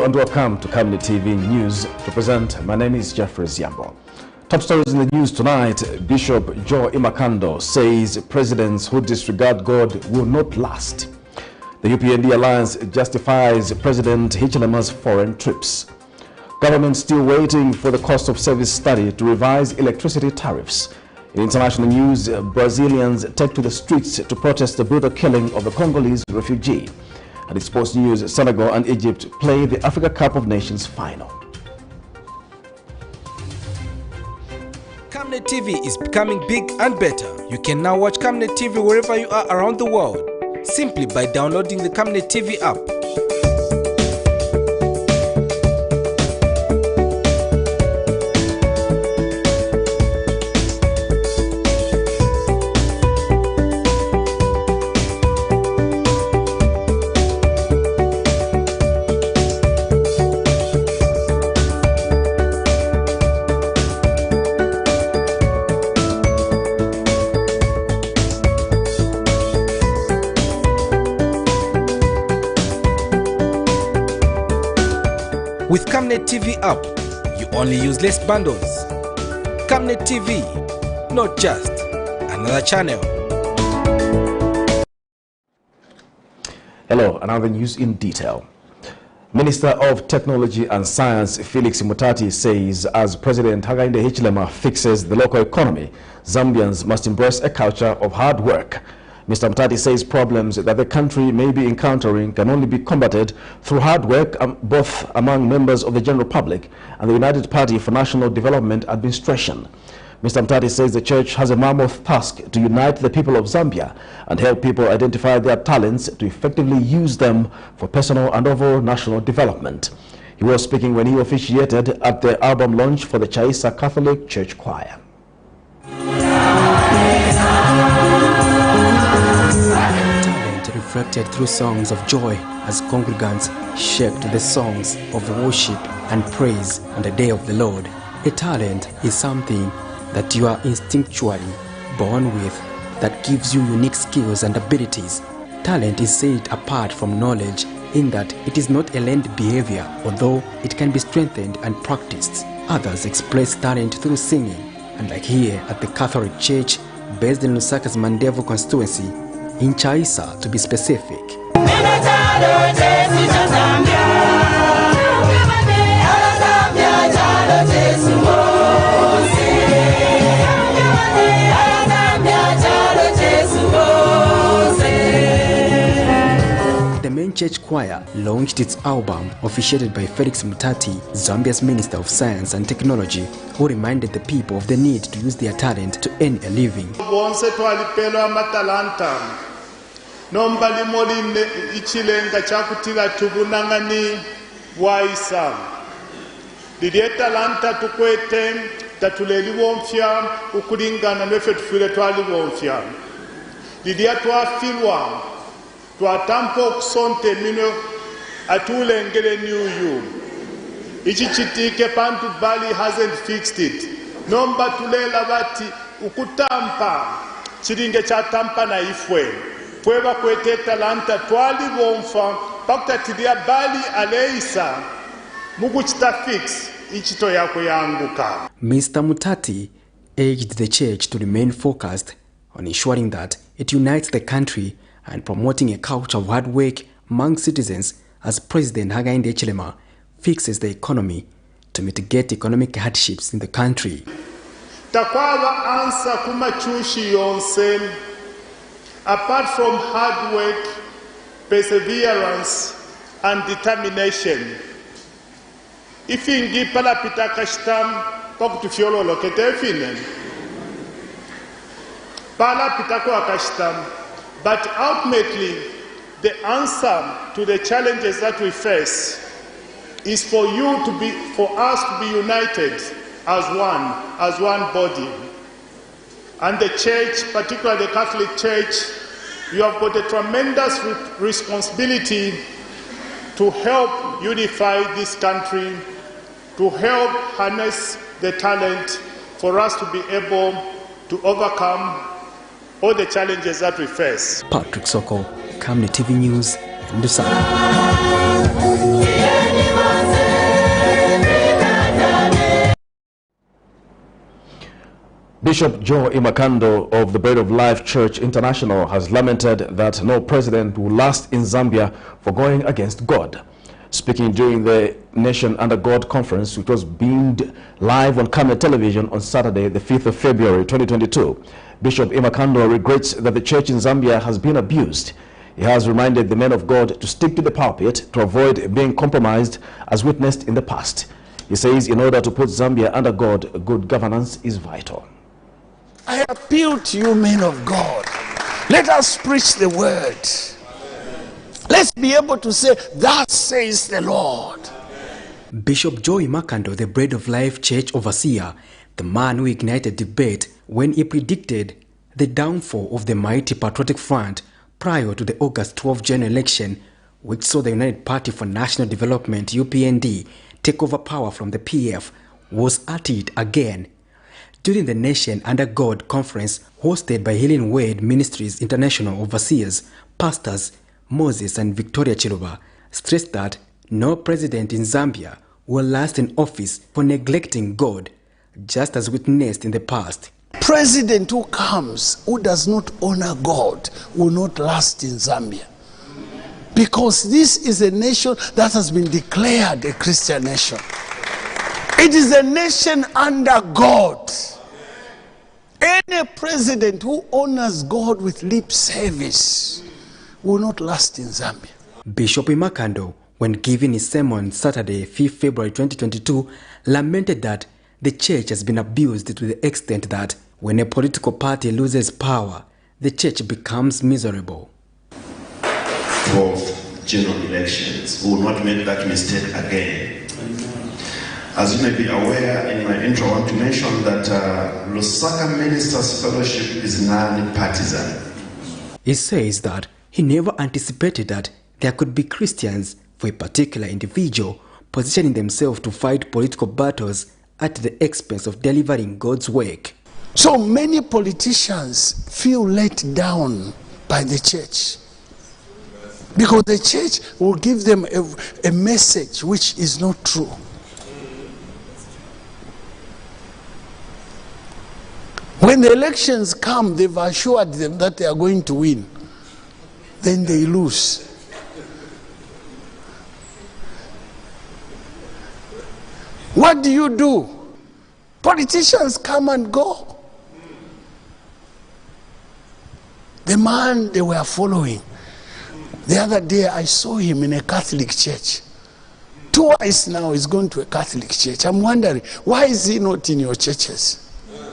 Hello and welcome to Camnet TV News. To present, my name is Jeffrey Ziambo. Top stories in the news tonight. Bishop Joe IMAKANDO says presidents who disregard God will not last. The UPND alliance justifies President Hichilema's foreign trips. Government still waiting for the cost of service study to revise electricity tariffs. In international news, Brazilians take to the streets to protest the brutal killing of a Congolese refugee. And in sports news, Senegal and Egypt play the Africa Cup of Nations final. Camnet TV is becoming big and better. You can now watch Camnet TV wherever you are around the world, simply by downloading the Camnet TV app. With Camnet TV app, you only use less bundles. Camnet TV, not just another channel. Hello, another news in detail. Minister of Technology and Science Felix Mutati says as President Hakainde Hichilema fixes the local economy, Zambians must embrace a culture of hard work. Mr. Mutati says problems that the country may be encountering can only be combated through hard work, both among members of the general public and the United Party for National Development Administration. Mr. Mutati says the church has a mammoth task to unite the people of Zambia and help people identify their talents to effectively use them for personal and overall national development. He was speaking when he officiated at the album launch for the Chaisa Catholic Church Choir. Reflected through songs of joy as congregants shake to the songs of worship and praise on the day of the Lord. A talent is something that you are instinctually born with that gives you unique skills and abilities. Talent is set apart from knowledge in that it is not a learned behavior, although it can be strengthened and practiced. Others express talent through singing, and like here at the Catholic Church based in Lusaka's Mandevo constituency, in Chaisa to be specific. The main church choir launched its album officiated by Felix Mutati, Zambia's Minister of Science and Technology, who reminded the people of the need to use their talent to earn a living. Talanta tukwete tatuleli wonfya ukulingana nwefe tufile twali wonfya lidia twafilwa twatampo okusonte mino atulengele niuyu ichi chitike pantu bali hasn't fixed it nomba tulela bati ukutampa chiringe cha tampa na ifwe pweba kwete talanta twali wonfa pakutatilia bali aleisa mukuchita fix ichito yako yanguka. Mr. Mutati urged the church to remain focused on ensuring that it unites the country and promoting a culture of hard work among citizens as President Hakainde Hichilema fixes the economy to mitigate economic hardships in the country. Takwaba answer kumachushi yonse, apart from hard work, perseverance and determination. Ifingi pala pitakashtam pokutufyolo loketefine. Pala pitako akashtam. But ultimately, the answer to the challenges that we face is for us to be united as one body. And the church, particularly the Catholic Church, you have got a tremendous responsibility to help unify this country, to help harness the talent for us to be able to overcome all the challenges that we face. Patrick Soko, Camnet TV News, Lusaka. Bishop Joe IMAKANDO of the Bread of Life Church International has lamented that no president will last in Zambia for going against God. Speaking during the Nation Under God conference, which was beamed live on Camnet television on Saturday, the 5th of February 2022, Bishop IMAKANDO regrets that the church in Zambia has been abused. He has reminded the men of God to stick to the pulpit to avoid being compromised as witnessed in the past. He says in order to put Zambia under God, good governance is vital. I appeal to you, men of God. Let us preach the word. Let's be able to say, thus says the Lord. Bishop Joe IMAKANDO, the Bread of Life Church overseer, the man who ignited debate when he predicted the downfall of the mighty Patriotic Front prior to the August 12 general election, which saw the United Party for National Development, UPND, take over power from the PF, was at it again. During the Nation Under God conference hosted by Healing Word Ministries International overseers, pastors Moses and Victoria Chiluba stressed that no president in Zambia will last in office for neglecting God, just as witnessed in the past. President who comes, who does not honor God, will not last in Zambia. Because this is a nation that has been declared a Christian nation. It is a nation under God. Any president who honors God with lip service will not last in Zambia. Bishop IMAKANDO, when giving his sermon Saturday, 5th February 2022, lamented that the church has been abused to the extent that when a political party loses power, the church becomes miserable. For general elections, we will not make that mistake again. As you may be aware, in my intro, I want to mention that Lusaka Ministers Fellowship is non-partisan. He says that he never anticipated that there could be Christians for a particular individual positioning themselves to fight political battles at the expense of delivering God's work. So many politicians feel let down by the church, because the church will give them a message which is not true. When the elections come, they've assured them that they are going to win. Then they lose. What do? Politicians come and go. The man they were following, the other day I saw him in a Catholic church. Twice now he's gone to a Catholic church. I'm wondering, why is he not in your churches?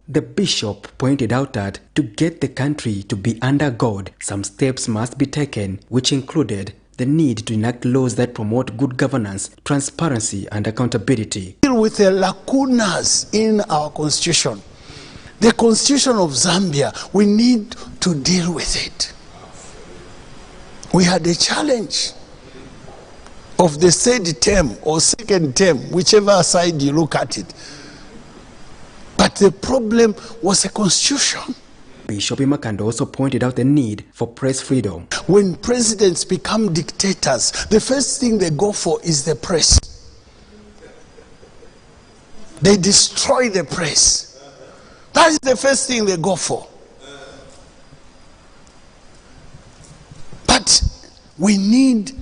The bishop pointed out that to get the country to be under God, some steps must be taken, which included the need to enact laws that promote good governance, transparency, and accountability. Deal with the lacunas in our constitution. The constitution of Zambia, we need to deal with it. We had a challenge of the third term or second term, whichever side you look at it. But the problem was a constitution. Bishop IMAKANDO also pointed out the need for press freedom. When presidents become dictators, the first thing they go for is the press. They destroy the press. That is the first thing they go for. But we need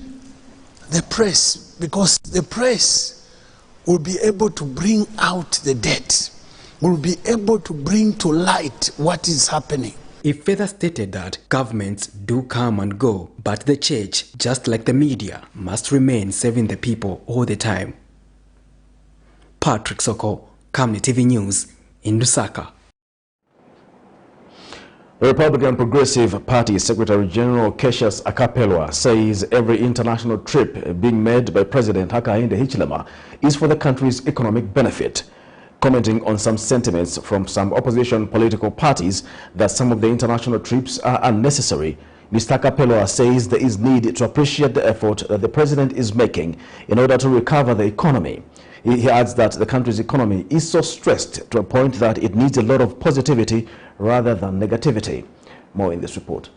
the press, because the press will be able to bring out the dead. Will be able to bring to light what is happening. He further stated that governments do come and go, but the church, just like the media, must remain serving the people all the time. Patrick Soko, Camnet TV News, in Lusaka. The Republican Progressive Party Secretary General Cassius Akapelwa says every international trip being made by President Hakainde Hichilema is for the country's economic benefit. Commenting on some sentiments from some opposition political parties that some of the international trips are unnecessary, Mr. Akapelwa says there is need to appreciate the effort that the president is making in order to recover the economy. He adds that the country's economy is so stressed to a point that it needs a lot of positivity rather than negativity. More in this report.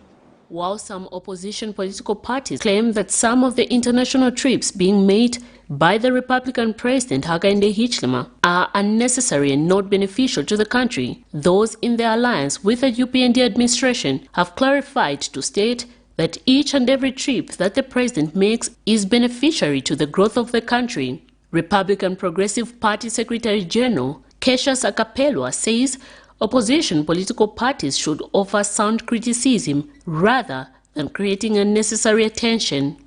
while some opposition political parties claim that some of the international trips being made by the Republican President Hakainde Hichilema are unnecessary and not beneficial to the country, those in the alliance with the UPND administration have clarified to state that each and every trip that the president makes is beneficiary to the growth of the country. Republican Progressive Party Secretary General Kesha Sakapelwa says opposition political parties should offer sound criticism rather than creating unnecessary attention.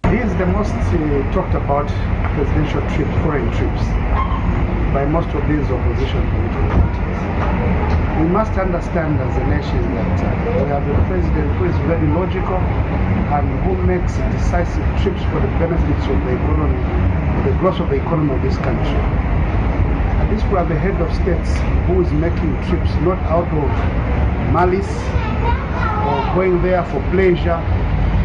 This is the most talked about presidential trips, foreign trips, by most of these opposition political parties. We must understand as a nation that we have a president who is very logical and who makes decisive trips for the benefits of the economy, the growth of the economy of this country. At least we have a head of states who is making trips not out of malice or going there for pleasure,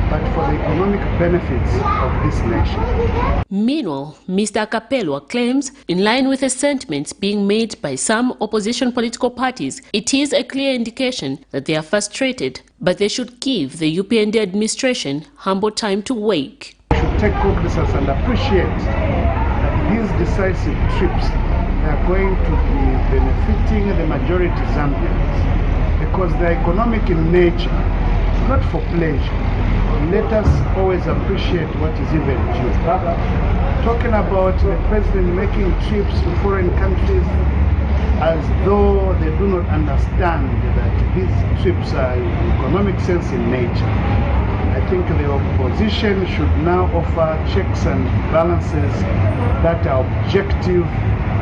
but for the economic benefits of this nation. Meanwhile, Mr. Kapelwa claims, in line with the sentiments being made by some opposition political parties, it is a clear indication that they are frustrated, but they should give the UPND administration humble time to wake. We should take cognizance and appreciate that these decisive trips are going to be benefiting the majority Zambians because they are economic in nature, not for pleasure. Let us always appreciate what is even due. Talking about the president making trips to foreign countries as though they do not understand that these trips are in economic sense in nature. I think the opposition should now offer checks and balances that are objective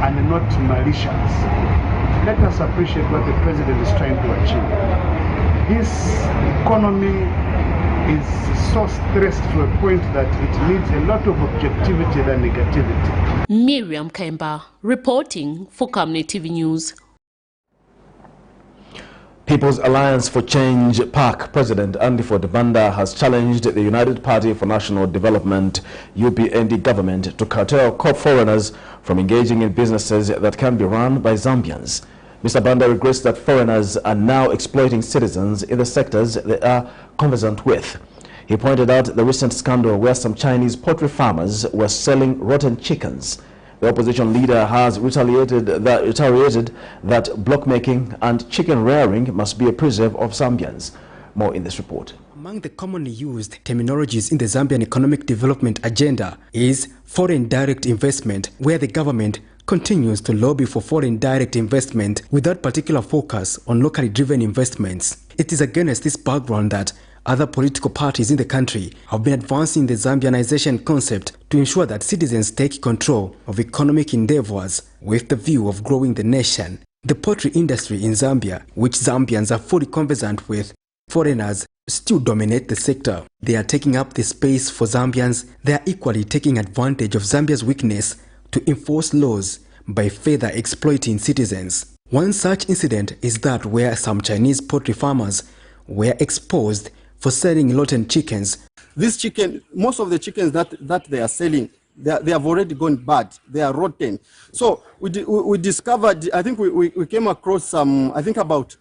and not malicious. Let us appreciate what the president is trying to achieve. This economy is so stressed to a point that it needs a lot of objectivity than negativity. Miriam Kemba reporting for Camnet TV News. People's Alliance for Change PAC President Andiford Banda has challenged the United Party for National Development UPND government to curtail foreigners from engaging in businesses that can be run by Zambians. Mr. Banda regrets that foreigners are now exploiting citizens in the sectors they are conversant with. He pointed out the recent scandal where some Chinese poultry farmers were selling rotten chickens. The opposition leader has retaliated that blockmaking and chicken rearing must be a preserve of Zambians. More in this report. Among the commonly used terminologies in the Zambian economic development agenda is foreign direct investment, where the government continues to lobby for foreign direct investment without particular focus on locally driven investments. It is against this background that other political parties in the country have been advancing the Zambianization concept to ensure that citizens take control of economic endeavors with the view of growing the nation. The poultry industry in Zambia, which Zambians are fully conversant with, foreigners still dominate the sector. They are taking up the space for Zambians. They are equally taking advantage of Zambia's weakness to enforce laws by further exploiting citizens. One such incident is that where some Chinese poultry farmers were exposed for selling rotten chickens. This chicken, most of the chickens that they are selling, they have already gone bad. They are rotten. So we discovered, I think we came across some, I think about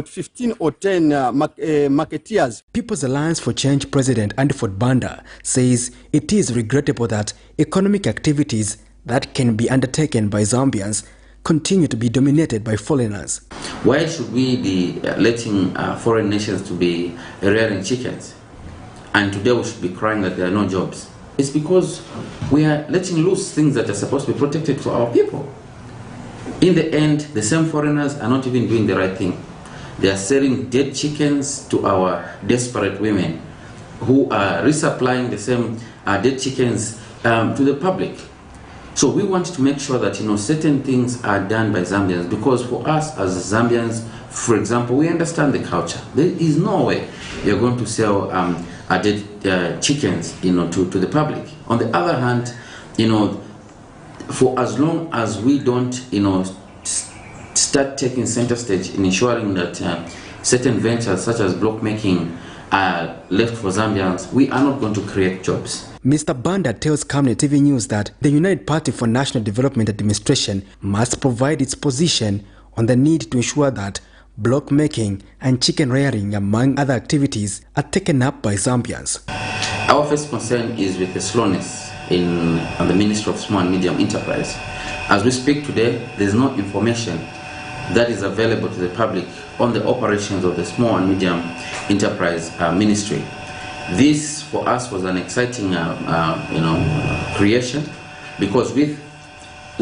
15 or 10 marketeers. People's Alliance for Change President Andiford Banda says it is regrettable that economic activities that can be undertaken by Zambians continue to be dominated by foreigners. Why should we be letting foreign nations to be rearing chickens? And today we should be crying that there are no jobs. It's because we are letting loose things that are supposed to be protected for our people. In the end, the same foreigners are not even doing the right thing. They are selling dead chickens to our desperate women who are resupplying the same dead chickens to the public. So we want to make sure that certain things are done by Zambians, because for us as Zambians, for example, we understand the culture. There is no way you're going to sell dead chickens to the public. On the other hand, for as long as we don't start taking center stage in ensuring that certain ventures such as blockmaking are left for Zambians, we are not going to create jobs. Mr. Banda tells Camnet TV News that the United Party for National Development Administration must provide its position on the need to ensure that block making, and chicken rearing, among other activities, are taken up by Zambians. Our first concern is with the slowness in the Ministry of Small and Medium Enterprise. As we speak today, there is no information that is available to the public on the operations of the Small and Medium Enterprise Ministry. This, for us, was an exciting creation, because we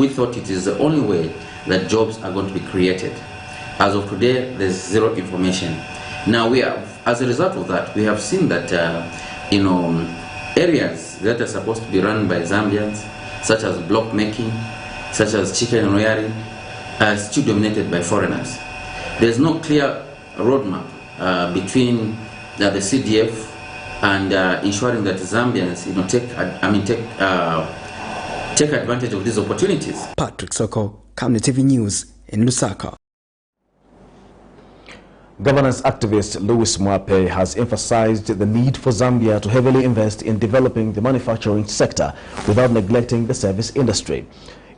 thought it is the only way that jobs are going to be created. As of today, there's zero information. Now, as a result of that, we have seen that areas that are supposed to be run by Zambians, such as block making, such as chicken rearing, are still dominated by foreigners. There's no clear roadmap between the CDF and ensuring that Zambians take advantage of these opportunities. Patrick Soko, Camnet TV News in Lusaka. Governance activist Louis Mwape has emphasized the need for Zambia to heavily invest in developing the manufacturing sector without neglecting the service industry.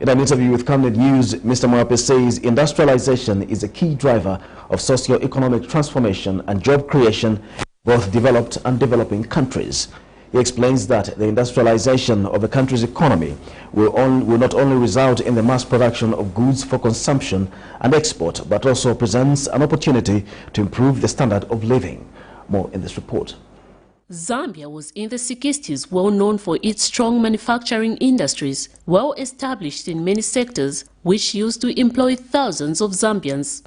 In an interview with Camnet News, Mr. Mwape says industrialization is a key driver of socio-economic transformation and job creation in both developed and developing countries. He explains that the industrialization of a country's economy will not only result in the mass production of goods for consumption and export, but also presents an opportunity to improve the standard of living. More in this report. Zambia was in the 60s well known for its strong manufacturing industries, well established in many sectors, which used to employ thousands of Zambians.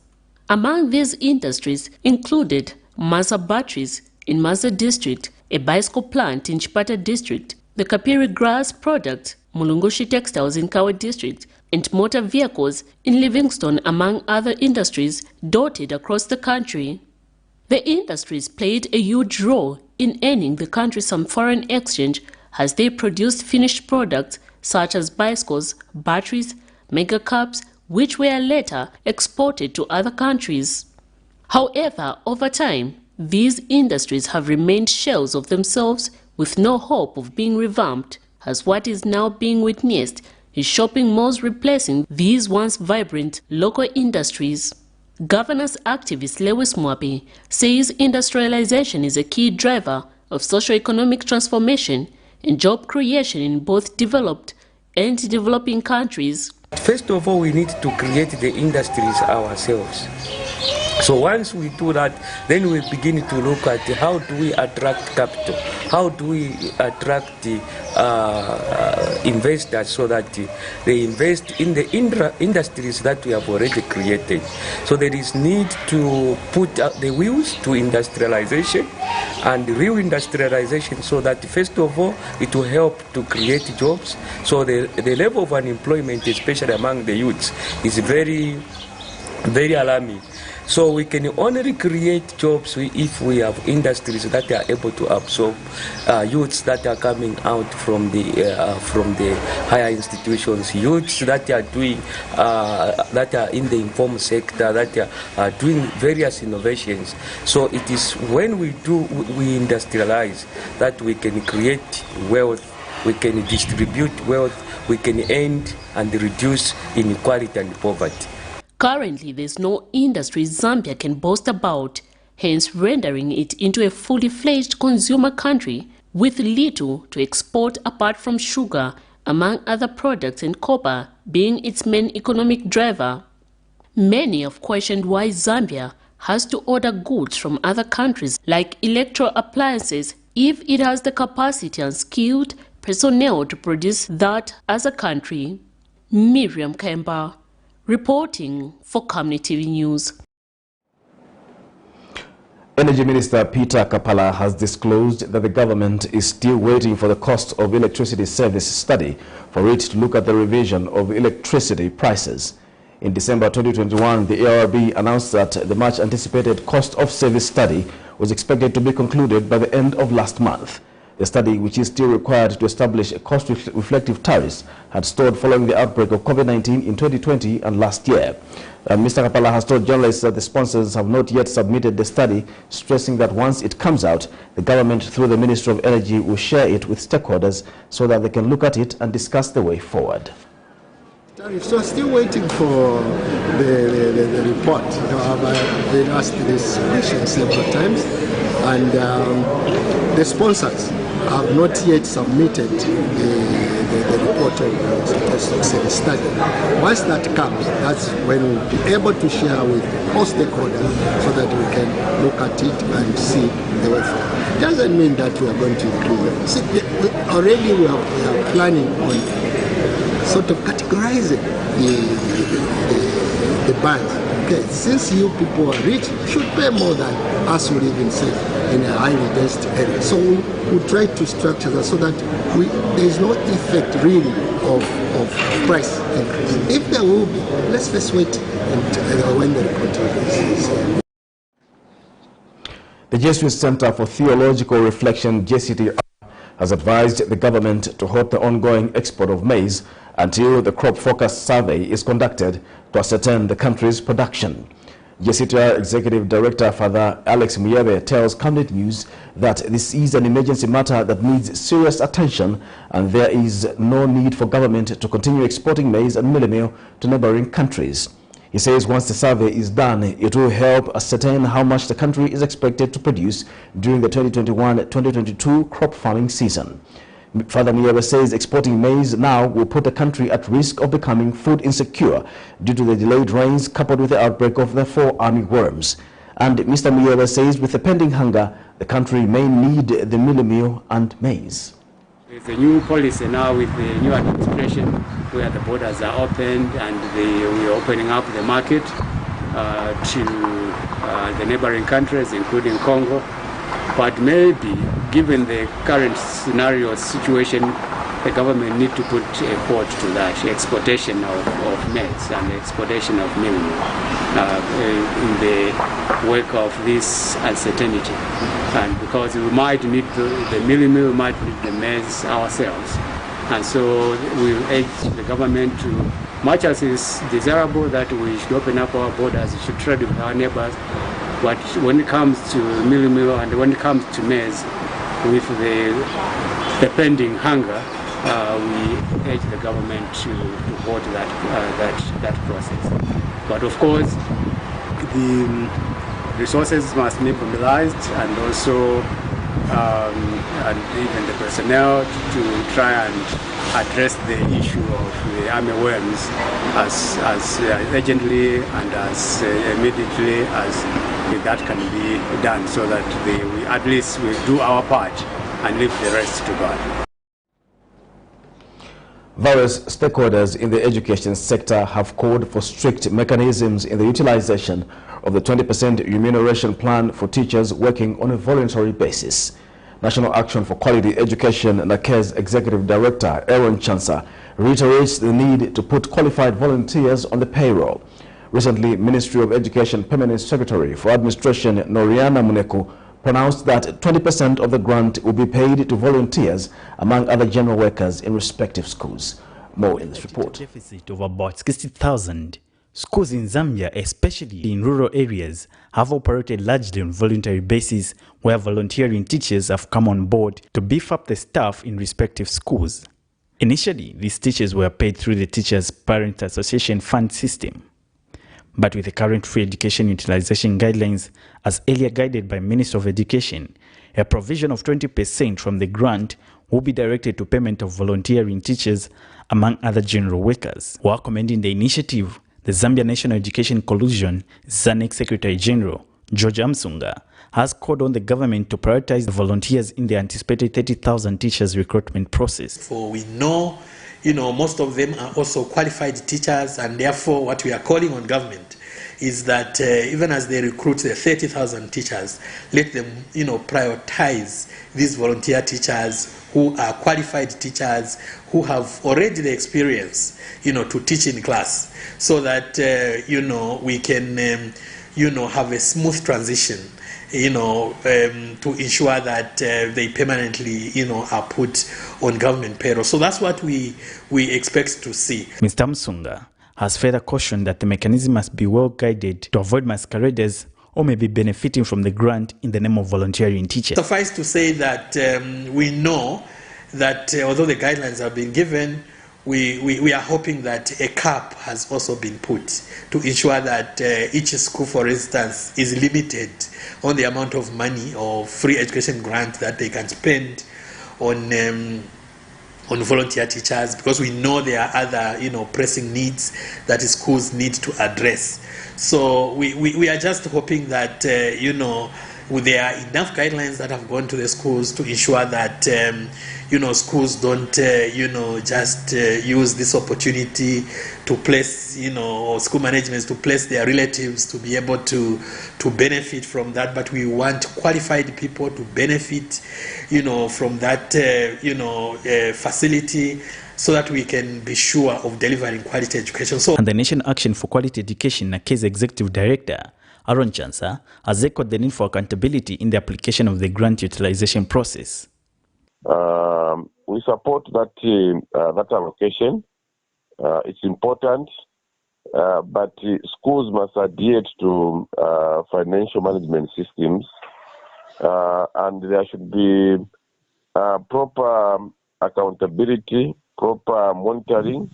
Among these industries included Masa Batteries in Masa District, a bicycle plant in Chipata District, the Kapiri Grass Product, Mulungushi Textiles in Kawe District, and motor vehicles in Livingstone, among other industries dotted across the country. The industries played a huge role in earning the country some foreign exchange as they produced finished products such as bicycles, batteries, mega cups, which were later exported to other countries. However, over time, these industries have remained shells of themselves with no hope of being revamped, as what is now being witnessed is shopping malls replacing these once vibrant local industries. Governance activist Louis Mwape says industrialization is a key driver of socio-economic transformation and job creation in both developed and developing countries. First of all, we need to create the industries ourselves. So once we do that, then we begin to look at how do we attract capital, how do we attract the investors so that they invest in the industries that we have already created. So there is need to put the wheels to industrialization and real industrialization, so that first of all it will help to create jobs. So the level of unemployment, especially among the youths, is very, very alarming. So we can only create jobs if we have industries that are able to absorb youths that are coming out from the higher institutions, youths that are doing that are in the informal sector, that are doing various innovations. So it is when we industrialize that we can create wealth, we can distribute wealth, we can end and reduce inequality and poverty. Currently, there's no industry Zambia can boast about, hence rendering it into a fully fledged consumer country with little to export apart from sugar, among other products, and copper being its main economic driver. Many have questioned why Zambia has to order goods from other countries like electro appliances if it has the capacity and skilled personnel to produce that as a country. Miriam Kemba, reporting for Camnet TV News. Energy Minister Peter Kapala has disclosed that the government is still waiting for the cost of electricity service study for it to look at the revision of electricity prices. In December 2021, the ARB announced that the much anticipated cost of service study was expected to be concluded by the end of last month. The study, which is still required to establish a cost-reflective tariffs, had stalled following the outbreak of COVID-19 in 2020 and last year. Mr. Kapala has told journalists that the sponsors have not yet submitted the study, stressing that once it comes out, the government, through the Ministry of Energy, will share it with stakeholders so that they can look at it and discuss the way forward. So still waiting for the report. I've been asked this question several times, and the sponsors have not yet submitted the report of the study. Once that comes, that's when we'll be able to share with all stakeholders so that we can look at it and see the way forward. It doesn't mean that we are going to increase. See, already we are planning on sort of categorizing the bands. Okay, since you people are rich, you should pay more than us who live in a highly density area. So we try to structure that so that there is no effect really of price increase. If there will be, let's wait until when the report is. The Jesuit Center for Theological Reflection, JCTR, has advised the government to halt the ongoing export of maize until the crop focus survey is conducted to ascertain the country's production. JCTR Executive Director Father Alex Muyebe tells Camnet News that this is an emergency matter that needs serious attention and there is no need for government to continue exporting maize and mealie meal to neighboring countries. He says once the survey is done, it will help ascertain how much the country is expected to produce during the 2021-2022 crop farming season. Father Muyebe says exporting maize now will put the country at risk of becoming food insecure due to the delayed rains coupled with the outbreak of the 4 army worms. And Mr. Muyebe says with the pending hunger, the country may need the mealie meal and maize. With the new policy now, with the new administration, where the borders are opened and we are opening up the market to the neighboring countries, including Congo. But maybe, given the current scenario situation, the government need to put a pause to that, exportation of maize and exportation of mealie in the wake of this uncertainty. And because we might need the mealie meal, we might need the maize ourselves. And so we urge the government to, much as it is desirable that we should open up our borders, we should trade with our neighbors, but when it comes to mealie meal and when it comes to maize, with the pending hunger, we urge the government to vote that process. But of course, the resources must be mobilized and also and even the personnel to try and address the issue of the army worms as urgently and as immediately as that can be done, so that we at least will do our part and leave the rest to God. Various stakeholders in the education sector have called for strict mechanisms in the utilization of the 20% remuneration plan for teachers working on a voluntary basis. National Action for Quality Education NAKE's Executive Director Aaron Chansa reiterates the need to put qualified volunteers on the payroll. Recently, Ministry of Education Permanent Secretary for Administration Noriana Muneku pronounced that 20% of the grant will be paid to volunteers among other general workers in respective schools. More in this report. A deficit of about 60,000. Schools in Zambia, especially in rural areas, have operated largely on voluntary basis, where volunteering teachers have come on board to beef up the staff in respective schools. Initially, these teachers were paid through the Teachers Parent Association Fund system. But with the current free education utilization guidelines, as earlier guided by Minister of Education, a provision of 20% from the grant will be directed to payment of volunteering teachers among other general workers. While commending the initiative, the Zambia National Education Coalition, ZANEC Secretary General George Amsunga has called on the government to prioritize the volunteers in the anticipated 30,000 teachers recruitment process. For we know, most of them are also qualified teachers, and therefore what we are calling on government is that even as they recruit the 30,000 teachers, let them, prioritize these volunteer teachers who are qualified teachers, who have already the experience, to teach in class, so that, we can, have a smooth transition, to ensure that they permanently, are put on government payroll. So that's what we expect to see. Mr. Msunga has further cautioned that the mechanism must be well guided to avoid masqueraders or maybe benefiting from the grant in the name of volunteering teachers. Suffice to say that we know that although the guidelines have been given, we are hoping that a cap has also been put to ensure that each school, for instance, is limited on the amount of money or free education grant that they can spend on volunteer teachers, because we know there are other, pressing needs that schools need to address. So we are just hoping that, there are enough guidelines that have gone to the schools to ensure that, schools don't, just use this opportunity to place, or school managements to place their relatives to be able to benefit from that. But we want qualified people to benefit, from that, facility, so that we can be sure of delivering quality education. And the Nation Action for Quality Education, NAKE's Executive Director, Aaron Chansa, has echoed the need for accountability in the application of the grant utilization process. We support that allocation. It's important, but schools must adhere to financial management systems, and there should be proper accountability, proper monitoring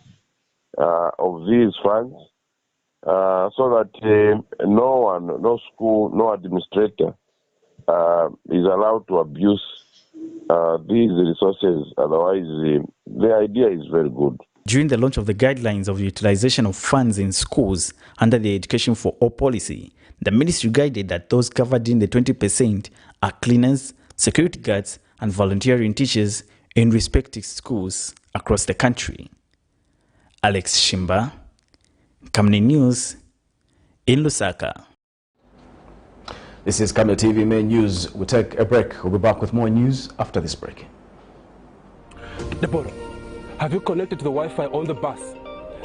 of these funds, so that no school, no administrator is allowed to abuse these resources. Otherwise, the idea is very good. During the launch of the guidelines of the utilization of funds in schools under the Education for All policy, the ministry guided that those covered in the 20% are cleaners, security guards, and volunteering teachers in respective schools across the country. Alex Shimba, Camnet News, in Lusaka. This is Camnet TV Main News. We'll take a break. We'll be back with more news after this break. Deborah, have you connected to the Wi-Fi on the bus?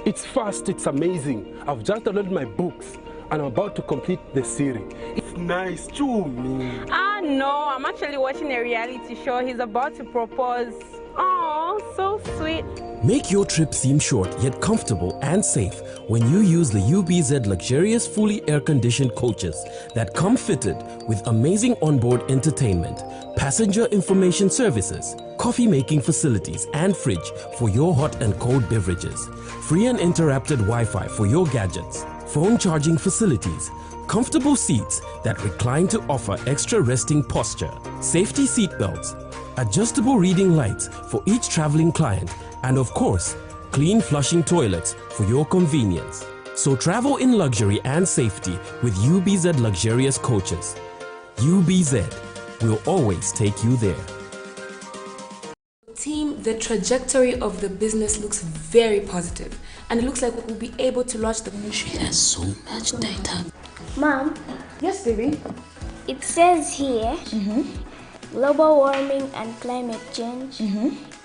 It's fast, it's amazing. I've just downloaded my books and I'm about to complete the series. It's nice, too. No, I'm actually watching a reality show. He's about to propose. Oh, so sweet. Make your trip seem short yet comfortable and safe when you use the UBZ luxurious fully air-conditioned coaches that come fitted with amazing onboard entertainment, passenger information services, coffee-making facilities and fridge for your hot and cold beverages, free and interrupted Wi-Fi for your gadgets, phone charging facilities, comfortable seats that recline to offer extra resting posture, safety seat belts, adjustable reading lights for each traveling client, and of course, clean flushing toilets for your convenience. So travel in luxury and safety with UBZ luxurious coaches. UBZ will always take you there. Team, the trajectory of the business looks very positive, and it looks like we'll be able to launch the ministry. There's so much data. Mom. Yes, baby. It says here, global warming and climate change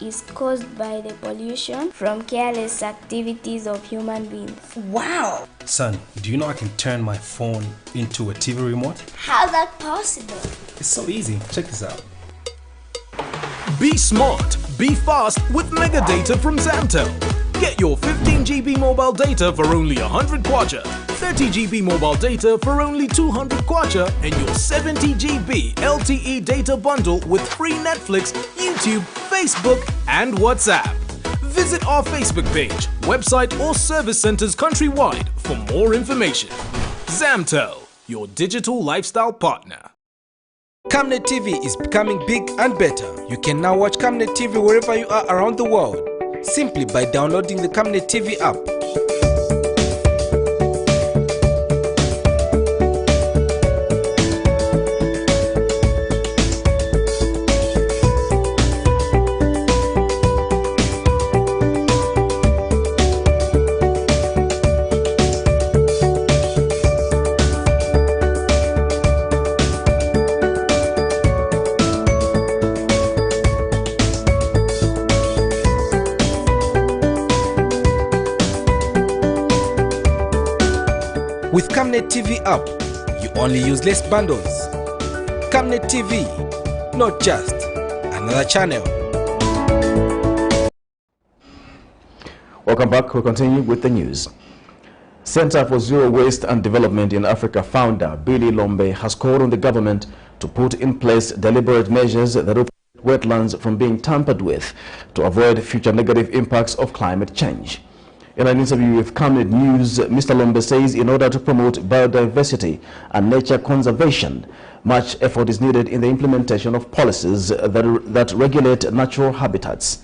is caused by the pollution from careless activities of human beings. Wow! Son, do you know I can turn my phone into a TV remote? How's that possible? It's so easy. Check this out. Be smart, be fast with mega data from Zamtel. Get your 15 GB mobile data for only 100 kwacha, 30 GB mobile data for only 200 kwacha, and your 70 GB LTE data bundle with free Netflix, YouTube, Facebook, and WhatsApp. Visit our Facebook page, website, or service centers countrywide for more information. Zamtel, your digital lifestyle partner. Camnet TV is becoming big and better. You can now watch Camnet TV wherever you are around the world, simply by downloading the Camnet TV app. With Camnet TV app, you only use less bundles. Camnet TV, not just another channel. Welcome back. We'll continue with the news. Center for Zero Waste and Development in Africa founder Billy Lombe has called on the government to put in place deliberate measures that will wetlands from being tampered with to avoid future negative impacts of climate change. In an interview with Camnet News, Mr. Lombe says in order to promote biodiversity and nature conservation, much effort is needed in the implementation of policies that regulate natural habitats.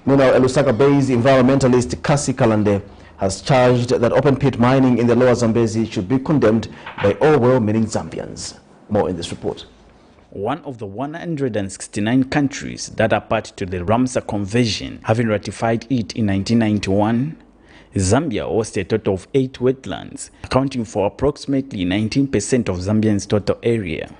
Meanwhile, Lusaka-based environmentalist Kasi Kalande has charged that open-pit mining in the Lower Zambezi should be condemned by all well-meaning Zambians. More in this report. One of the 169 countries that are part to the Ramsar Convention, having ratified it in 1991, Zambia hosts a total of 8 wetlands, accounting for approximately 19% of Zambia's total area.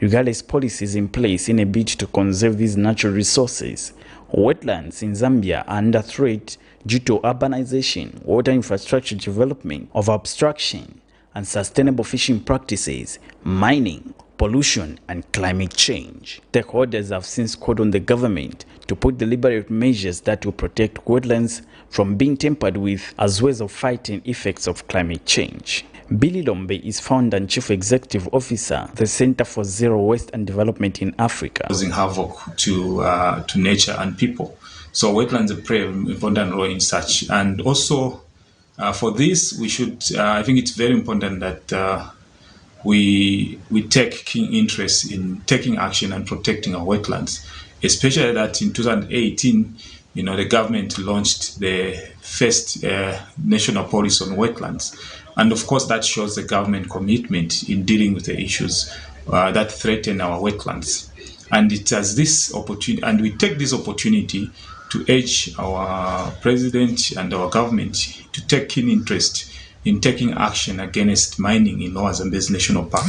Regardless policies in place in a bid to conserve these natural resources, wetlands in Zambia are under threat due to urbanization, water infrastructure development, of obstruction, and sustainable fishing practices, mining, pollution, and climate change. Stakeholders have since called on the government to put deliberate measures that will protect wetlands from being tampered with as ways of fighting effects of climate change. Billy Lombe is founder and chief executive officer of the Center for Zero Waste and Development in Africa. Causing havoc to nature and people. So wetlands play an important role in such. And also for this, we should, I think it's very important that we take keen interest in taking action and protecting our wetlands, especially that in 2018, the government launched the first national policy on wetlands. And of course, that shows the government commitment in dealing with the issues that threaten our wetlands. And it has this opportunity, and we take this opportunity to urge our president and our government to take keen interest in taking action against mining in Lower Zambezi National Park.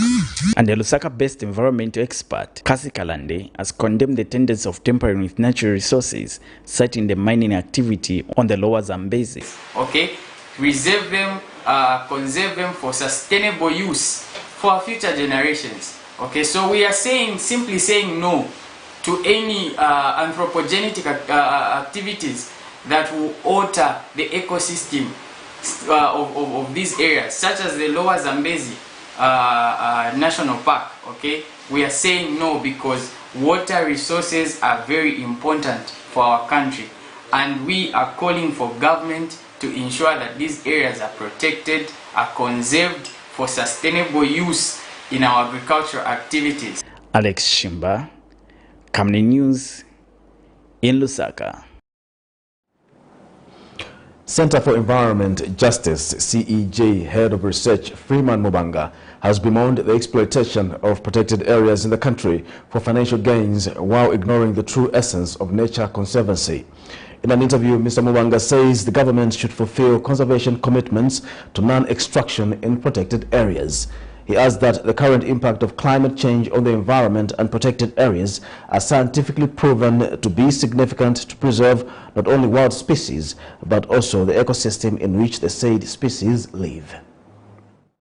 And the Lusaka-based environmental expert, Kasi Kalande, has condemned the tendency of tampering with natural resources, citing the mining activity on the Lower Zambezi. Okay, reserve them, conserve them for sustainable use for our future generations. Okay, so we are simply saying no to any anthropogenic activities that will alter the ecosystem of these areas, such as the Lower Zambezi National Park. Okay, we are saying no because water resources are very important for our country, and we are calling for government to ensure that these areas are protected, are conserved for sustainable use in our agricultural activities. Alex Shimba, Camnet News, in Lusaka. Center for Environment Justice, CEJ, Head of Research Freeman Mubanga, has bemoaned the exploitation of protected areas in the country for financial gains while ignoring the true essence of nature conservancy. In an interview, Mr. Mubanga says the government should fulfill conservation commitments to non-extraction in protected areas. He adds that the current impact of climate change on the environment and protected areas are scientifically proven to be significant to preserve not only wild species, but also the ecosystem in which the said species live.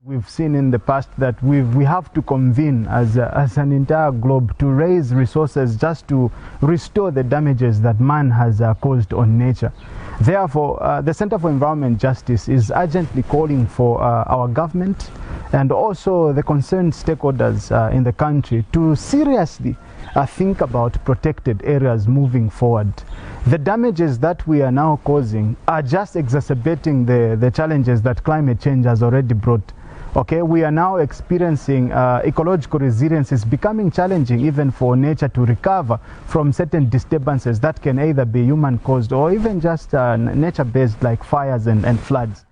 We've seen in the past that we have to convene as an entire globe to raise resources just to restore the damages that man has caused on nature. Therefore, the Center for Environment Justice is urgently calling for our government and also the concerned stakeholders in the country to seriously think about protected areas moving forward. The damages that we are now causing are just exacerbating the challenges that climate change has already brought. Okay, we are now experiencing ecological resilience is becoming challenging even for nature to recover from certain disturbances that can either be human caused or even just nature based like fires and floods.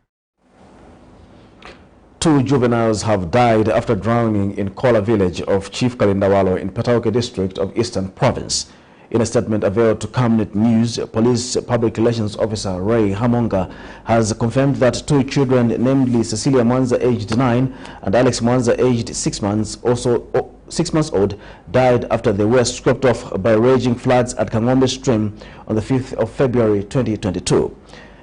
2 juveniles have died after drowning in Kola village of Chief Kalindawalo in Petauke district of Eastern Province. In a statement availed to Camnet News, Police Public Relations Officer Ray Hamonga has confirmed that 2 children, namely Cecilia Mwanza aged 9 and Alex Mwanza aged 6 months, also 6 months old, died after they were swept off by raging floods at Kangombe stream on the 5th of February 2022.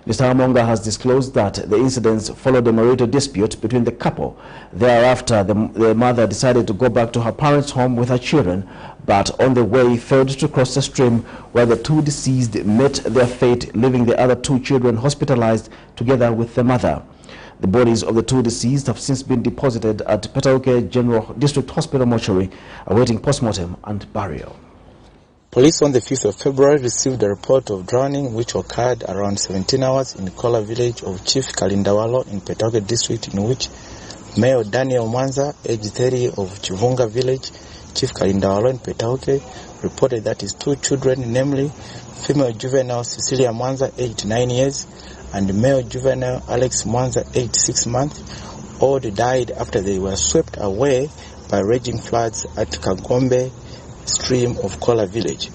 Mr. Hamonga has disclosed that the incidents followed a marital dispute between the couple. Thereafter, the mother decided to go back to her parents' home with her children, but on the way failed to cross the stream where the 2 deceased met their fate, leaving the other 2 children hospitalized together with the mother. The bodies of the 2 deceased have since been deposited at Petauke General District Hospital mortuary, awaiting postmortem and burial. Police on the 5th of February received a report of drowning which occurred around 17 hours in the Kola village of Chief Kalindawalo in Petauke district, in which Mayor Daniel Mwanza, age 30, of Chivunga village, Chief Kalindawalo in Petauke, reported that his two children, namely female juvenile Cecilia Mwanza, aged 9 years, and male juvenile Alex Mwanza, aged 6 months, all died after they were swept away by raging floods at Kagombe stream of Kola village.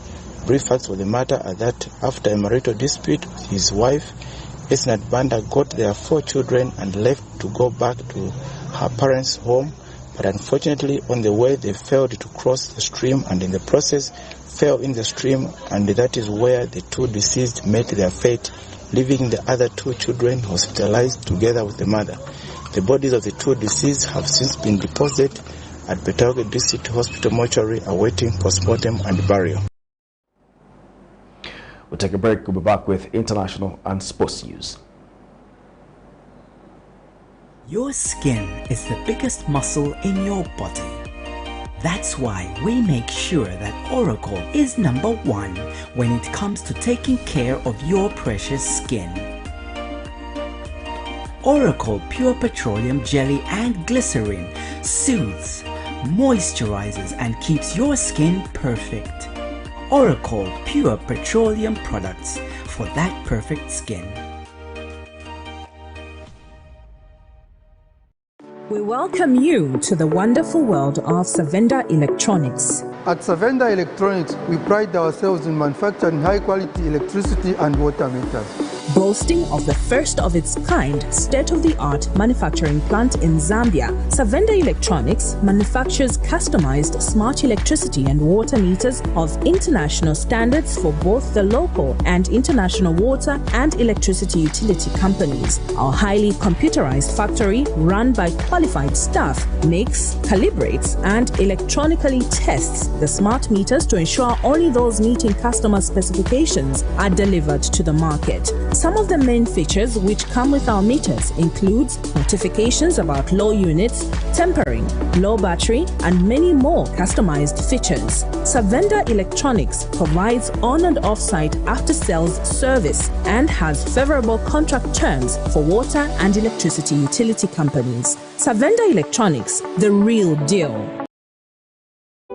Brief facts of the matter are that after a marital dispute with his wife, Esnat Banda got their 4 children and left to go back to her parents' home, but unfortunately on the way they failed to cross the stream and in the process fell in the stream, and that is where the 2 deceased met their fate, leaving the other 2 children hospitalized together with the mother. The bodies of the 2 deceased have since been deposited at Petauke District Hospital mortuary awaiting postmortem and burial. We'll take a break. We'll be back with international and sports news. Your skin is the biggest muscle in your body. That's why we make sure that Oracle is #1 when it comes to taking care of your precious skin. Oracle Pure Petroleum Jelly and Glycerin soothes, moisturizes and keeps your skin perfect. Oracle Pure Petroleum products for that perfect skin. We welcome you to the wonderful world of Savenda Electronics. At Savenda Electronics, we pride ourselves in manufacturing high-quality electricity and water meters. Boasting of the first of its kind state-of-the-art manufacturing plant in Zambia, Savenda Electronics manufactures customized smart electricity and water meters of international standards for both the local and international water and electricity utility companies. Our highly computerized factory, run by qualified staff, makes, calibrates, and electronically tests the smart meters to ensure only those meeting customer specifications are delivered to the market. Some of the main features which come with our meters includes notifications about low units, tempering, low battery, and many more customized features. Savenda Electronics provides on and off-site after-sales service and has favorable contract terms for water and electricity utility companies. Savenda Electronics, the real deal.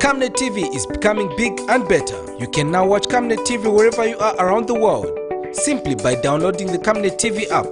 Camnet TV is becoming big and better. You can now watch Camnet TV wherever you are around the world, simply by downloading the Camnet TV app.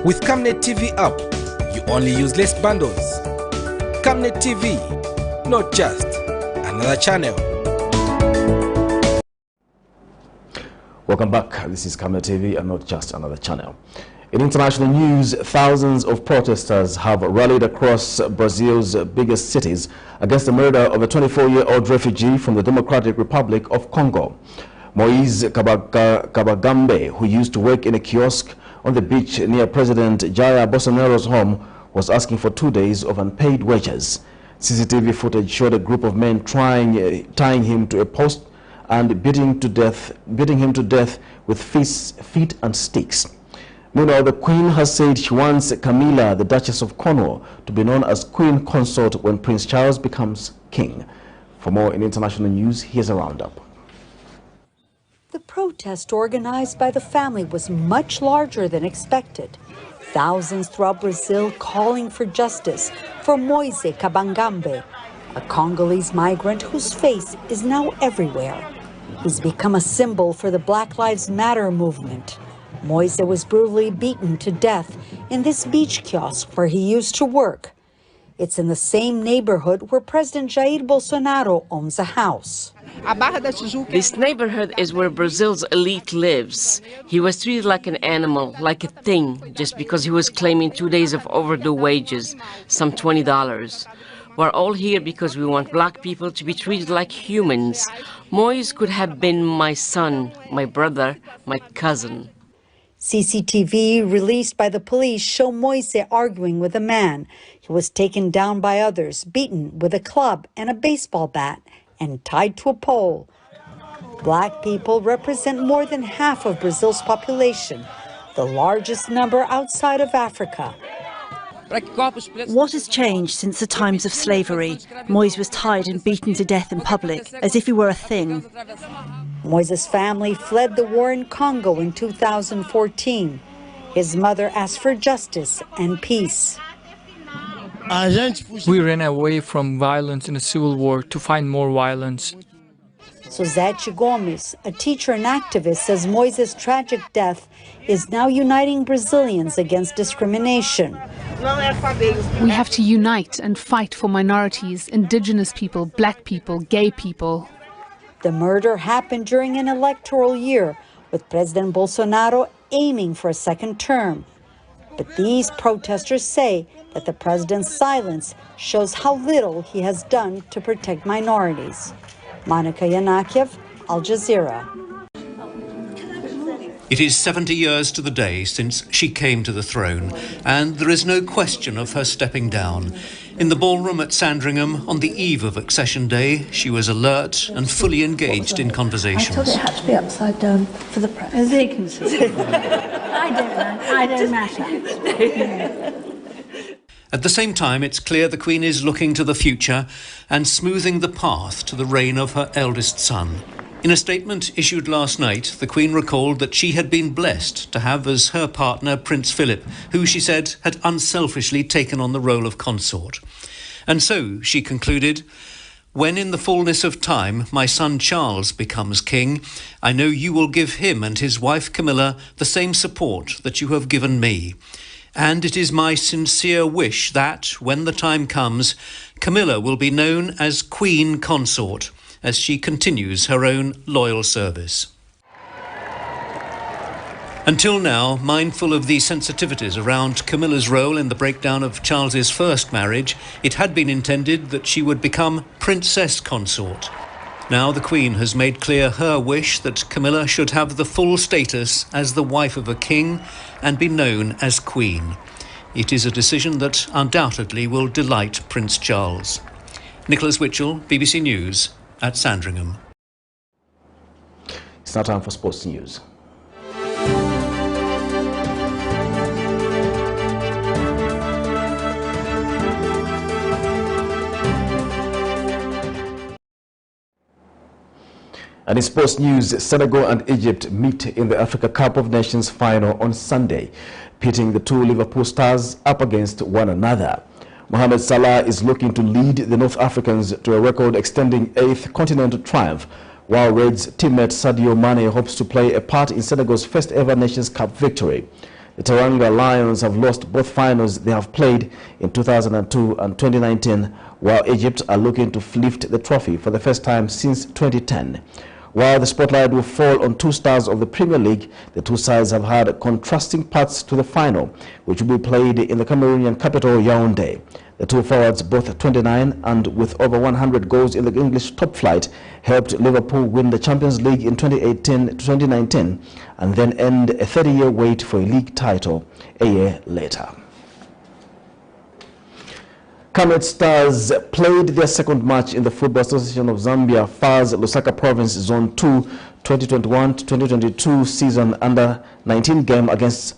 With Camnet TV app, you only use less bundles. Camnet TV, not just another channel. Welcome back. This is Camnet TV and not just another channel. In international news, thousands of protesters have rallied across Brazil's biggest cities against the murder of a 24-year-old refugee from the Democratic Republic of Congo. Moise Kabagambe, who used to work in a kiosk on the beach near President Jair Bolsonaro's home, was asking for 2 days of unpaid wages. CCTV footage showed a group of men tying him to a post and beating him to death with feet and sticks. Meanwhile, the Queen has said she wants Camilla, the Duchess of Cornwall, to be known as Queen Consort when Prince Charles becomes king. For more in international news, here's a roundup. The protest organized by the family was much larger than expected. Thousands throughout Brazil calling for justice for Moise Kabangambe, a Congolese migrant whose face is now everywhere. He's become a symbol for the Black Lives Matter movement. Moise was brutally beaten to death in this beach kiosk where he used to work. It's in the same neighborhood where President Jair Bolsonaro owns a house. This neighborhood is where Brazil's elite lives. He was treated like an animal, like a thing, just because he was claiming 2 days of overdue wages, some $20. We're all here because we want black people to be treated like humans. Moise could have been my son, my brother, my cousin. CCTV released by the police show Moise arguing with a man. He was taken down by others, beaten with a club and a baseball bat, and tied to a pole. Black people represent more than half of Brazil's population, the largest number outside of Africa. What has changed since the times of slavery? Moise was tied and beaten to death in public, as if he were a thing. Moise's family fled the war in Congo in 2014. His mother asked for justice and peace. We ran away from violence in the civil war to find more violence. Suzette Gomes, a teacher and activist, says Moise's tragic death is now uniting Brazilians against discrimination. We have to unite and fight for minorities, indigenous people, black people, gay people. The murder happened during an electoral year, with President Bolsonaro aiming for a second term. But these protesters say that the president's silence shows how little he has done to protect minorities. Monica Yanakiev, Al Jazeera. It is 70 years to the day since she came to the throne, and there is no question of her stepping down. In the ballroom at Sandringham, on the eve of Accession Day, she was alert and fully engaged in conversations. I thought it had to be upside down for the press. As they can see. I don't matter. At the same time, it's clear the Queen is looking to the future and smoothing the path to the reign of her eldest son. In a statement issued last night, the Queen recalled that she had been blessed to have as her partner Prince Philip, who she said had unselfishly taken on the role of consort. And so, she concluded, "When in the fullness of time my son Charles becomes king, I know you will give him and his wife Camilla the same support that you have given me. And it is my sincere wish that, when the time comes, Camilla will be known as Queen Consort, as she continues her own loyal service." Until now, mindful of the sensitivities around Camilla's role in the breakdown of Charles's first marriage, it had been intended that she would become Princess Consort. Now the Queen has made clear her wish that Camilla should have the full status as the wife of a king and be known as Queen. It is a decision that undoubtedly will delight Prince Charles. Nicholas Witchell, BBC News, at Sandringham. It's now time for sports news. And in sports news, Senegal and Egypt meet in the Africa Cup of Nations final on Sunday, pitting the two Liverpool stars up against one another. Mohamed Salah is looking to lead the North Africans to a record-extending 8th continental triumph, while Reds teammate Sadio Mane hopes to play a part in Senegal's first-ever Nations Cup victory. The Teranga Lions have lost both finals they have played in 2002 and 2019, while Egypt are looking to lift the trophy for the first time since 2010. While the spotlight will fall on two stars of the Premier League, the two sides have had contrasting paths to the final, which will be played in the Cameroonian capital, Yaoundé. The two forwards, both 29 and with over 100 goals in the English top flight, helped Liverpool win the Champions League in 2018-2019 and then end a 30-year wait for a league title a year later. Camnet Stars played their second match in the Football Association of Zambia FAR's Lusaka Province Zone 2 2021-2022 season under-19 game against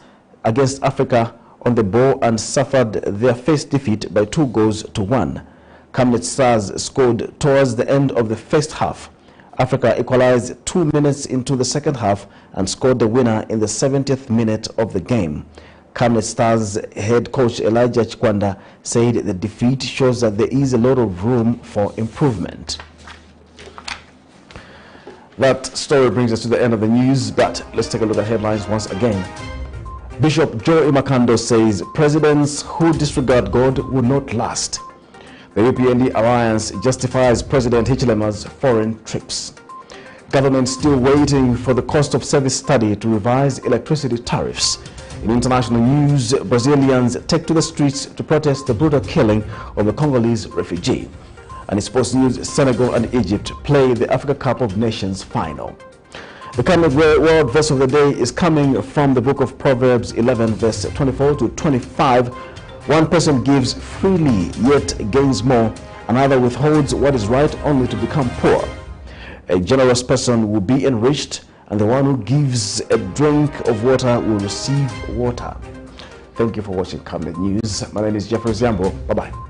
Africa on the ball and suffered their first defeat by 2-1. Camnet Stars scored towards the end of the first half. Africa equalized 2 minutes into the second half and scored the winner in the 70th minute of the game. Camnet Stars head coach Elijah Chikwanda said the defeat shows that there is a lot of room for improvement. That story brings us to the end of the news, but let's take a look at headlines once again. Bishop Joe IMAKANDO says presidents who disregard God will not last. The UPND alliance justifies President Hichilema's foreign trips. Government still waiting for the cost of service study to revise electricity tariffs. In international news, Brazilians take to the streets to protest the brutal killing of the Congolese refugee. And in sports news, Senegal and Egypt play the Africa Cup of Nations final. The Camnet word verse of the day is coming from the book of Proverbs 11 verse 24 to 25. One person gives freely, yet gains more. Another withholds what is right only to become poor. A generous person will be enriched, and the one who gives a drink of water will receive water. Thank you for watching Camnet News. My name is Jeffrey Ziambo. Bye-bye.